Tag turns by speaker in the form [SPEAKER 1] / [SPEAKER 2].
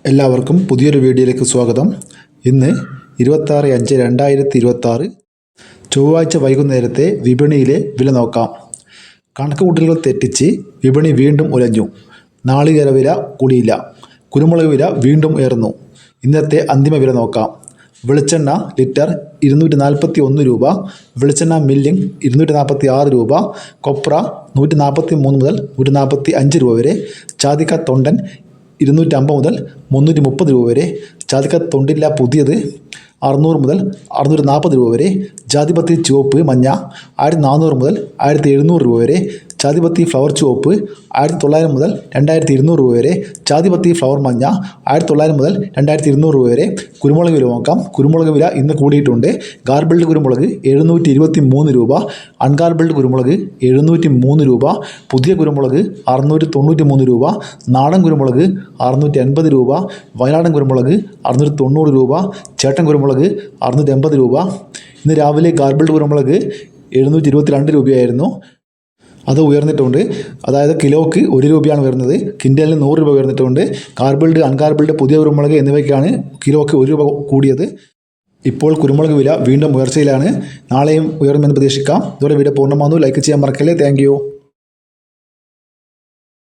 [SPEAKER 1] എല്ലാവർക്കും പുതിയൊരു വീഡിയോയിലേക്ക് സ്വാഗതം. ഇന്ന് 26/5/2026 ചൊവ്വാഴ്ച വൈകുന്നേരത്തെ വിപണിയിലെ വില നോക്കാം. കണക്കുകൂട്ടലുകൾ തെറ്റിച്ച് വിപണി വീണ്ടും ഉലഞ്ഞു. നാളികേര വില കൂടിയില്ല. കുരുമുളക് വില വീണ്ടും ഉയർന്നു. ഇന്നത്തെ അന്തിമ വില നോക്കാം. വെളിച്ചെണ്ണ ലിറ്റർ 241 രൂപ, വെളിച്ചെണ്ണ മില്ലിംഗ് 246 രൂപ, കൊപ്ര 143 മുതൽ 145 രൂപ വരെ, ജാതിക്ക തൊണ്ടൻ 250 മുതൽ 330 രൂപ വരെ, ജാതിക്ക തൊണ്ടില്ല പുതിയത് 600 മുതൽ 640 രൂപ വരെ, ജാതിപത്രി ചുവപ്പ് മഞ്ഞ 1400 മുതൽ 1700 രൂപ വരെ, ജാതിപത്രി ഫ്ലവർ ചുവപ്പ് 1900 മുതൽ 2200 രൂപ വരെ, ജാതിപത്രി ഫ്ലവർ മഞ്ഞ 1900 മുതൽ 2200 രൂപ വരെ. കുരുമുളക് വില നോക്കാം. കുരുമുളക് വില ഇന്ന് കൂടിയിട്ടുണ്ട്. ഗാർബിൾഡ് കുരുമുളക് 723 രൂപ, അൺഗാർബിൾഡ് കുരുമുളക് 703 രൂപ, പുതിയ കുരുമുളക് 693 രൂപ, നാടൻ കുരുമുളക് 680 രൂപ, വയനാടൻ കുരുമുളക് 690 രൂപ, ചേട്ടൻ കുരുമുളക് 680 രൂപ. ഇന്ന് രാവിലെ ഗാർബിൾഡ് കുരുമുളക് 722 രൂപയായിരുന്നു. അത് ഉയർന്നിട്ടുണ്ട്. അതായത് കിലോയ്ക്ക് 1 രൂപയാണ് ഉയർന്നത്. കിൻഡലിന് 100 രൂപ ഉയർന്നിട്ടുണ്ട്. ഗാർബിൾഡ് അൺഗാർബിൾഡ് പുതിയ കുരുമുളക് എന്നിവയ്ക്കാണ് കിലോയ്ക്ക് 1 രൂപ കൂടിയത്. ഇപ്പോൾ കുരുമുളക് വില വീണ്ടും ഉയർച്ചയിലാണ്. നാളെയും ഉയർമെന്ന് പ്രതീക്ഷിക്കാം. ഇതോടെ വീഡിയോ പൂർണ്ണമാകുന്നു. ലൈക്ക് ചെയ്യാൻ മറക്കല്ലേ. Thank you.